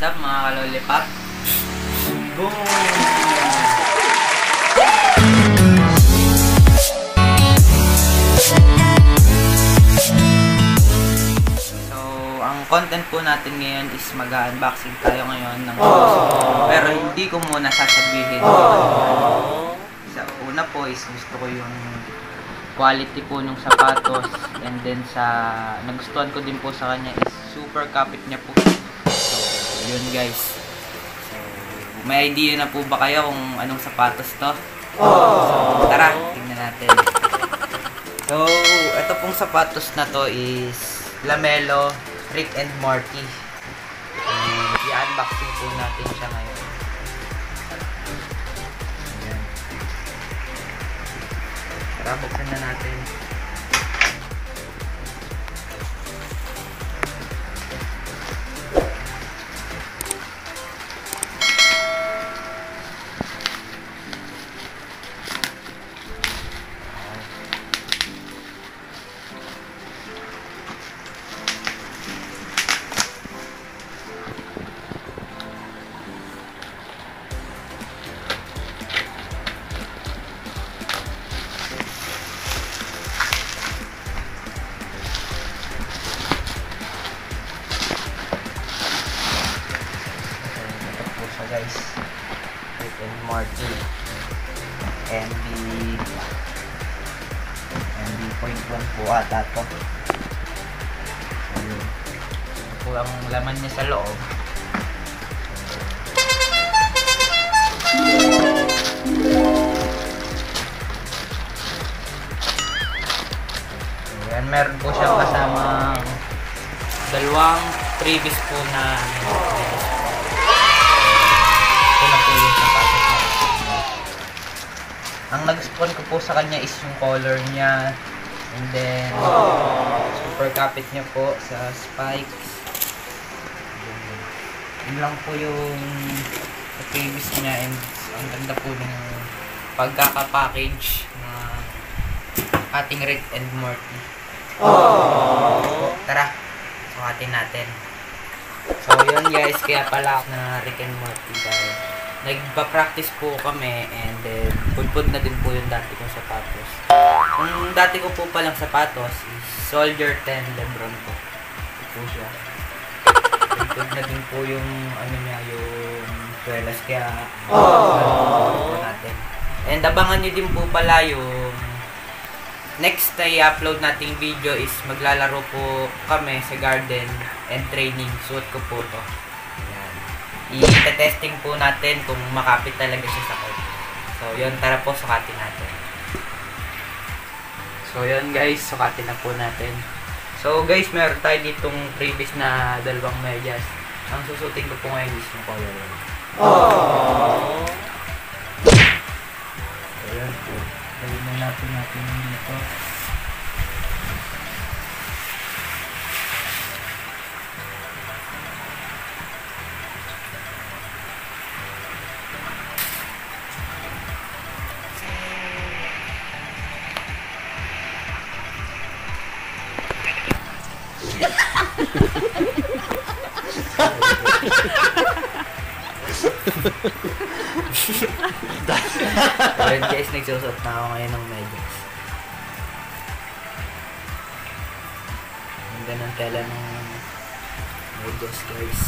up mga kalolipop? Boom! So, ang content po natin ngayon is mag-unboxing tayo ngayon ng pero hindi ko muna sasabihin. Sa una po is gusto ko yung quality po ng sapatos, and then sa nagustuhan ko din po sa kanya is super kapit niya po. So, yun guys. So, may idea na po ba kayo kung anong sapatos to? So, tara, tingnan natin. So, ito pong sapatos na to is Lamelo Rick and Morty. I-unboxing po natin siya ngayon. Ayan. Tara, buksan na natin. Guys, Rick and Morty MB.1 po ata to. Ito po ang laman niya sa loob. Ayan, meron po siyang kasama dalawang previous po na ang nag-spawn ko po sa kanya is yung color niya, and then super kapit niya po sa spikes. Yun lang po yung previous niya, and ang ganda po ng pagkaka-package na ating Rick and Morty. Tara, sukatin natin. So yun guys, kaya pala na Rick and Morty dahil nagpa-practice po kami, and then pudpud na din po yung dati kong sapatos. Yung dati ko po palang sapatos is Soldier 10 Lebron po. Ito po siya. Pudpud na din po yung ano niya, yung tuwelas, kaya po natin. And abangan nyo din po pala yung next na i-upload nating video is maglalaro po kami sa garden and training. Suot ko po to. I-testing po natin kung makapit talaga siya sa court. So, yun. Tara po, sukatin natin. So, yun guys. Sukatin na po natin. So, guys, meron tayo ditong previous na dalawang medyas. Ang susutin ko po ngayon is yung color. So, yun. Dali na natin dito. Ayun guys, nagsusot na ako ngayon ng medyas. Ang ganda ng tela ng medyas guys.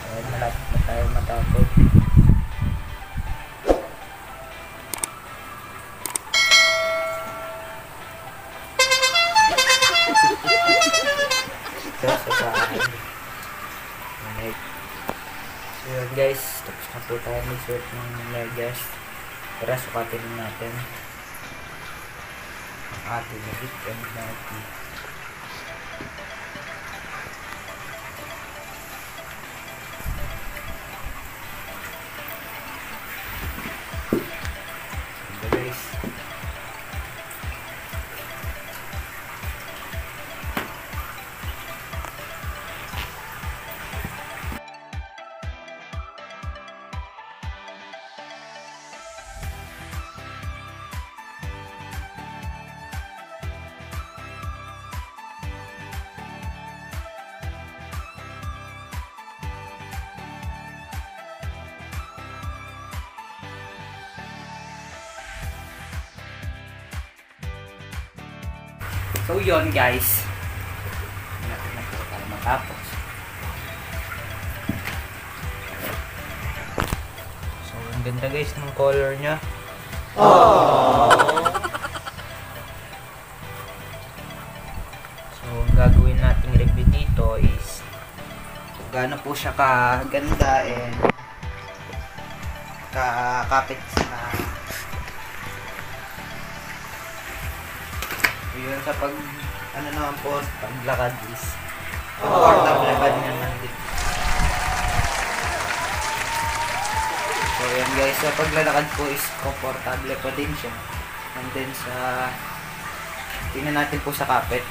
Ayun, malapit na tayo matapos. So yun guys, tapos na po tayo mag-suot ng medyas. Tara, sukatin natin ang ating Rick and Morty. So guys, So yun guys, natin na po tayo matapos. So ang ganda guys ng color nya. So ang gagawin nating review dito is kung gaano po siya kaganda and kakapit sa yun sa pag ano naman po paglakad is comfortable ba din naman din. So yan guys, sa paglalakad po is comfortable pa din siya. And then sa tingnan natin po sa kapit.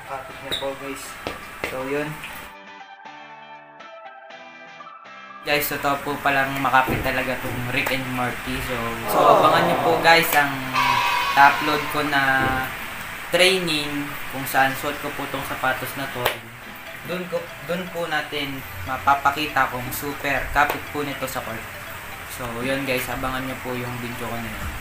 Kapit niya po guys. So yun. Guys, totoo po palang makapit talaga itong Rick and Morty. So abangan nyo po guys ang upload ko na training kung saan suot ko po itong sapatos na to. Doon po natin mapapakita kung super kapit po nito sa court. So yun guys, abangan nyo po yung video ko na yun.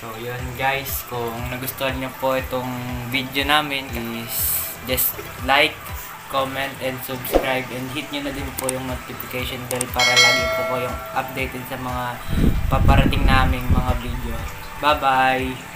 So yun guys, kung nagustuhan nyo po itong video namin is just like, comment, and subscribe, and hit nyo na din po yung notification bell para lagi po kayong updated sa mga paparating naming mga video. Bye bye!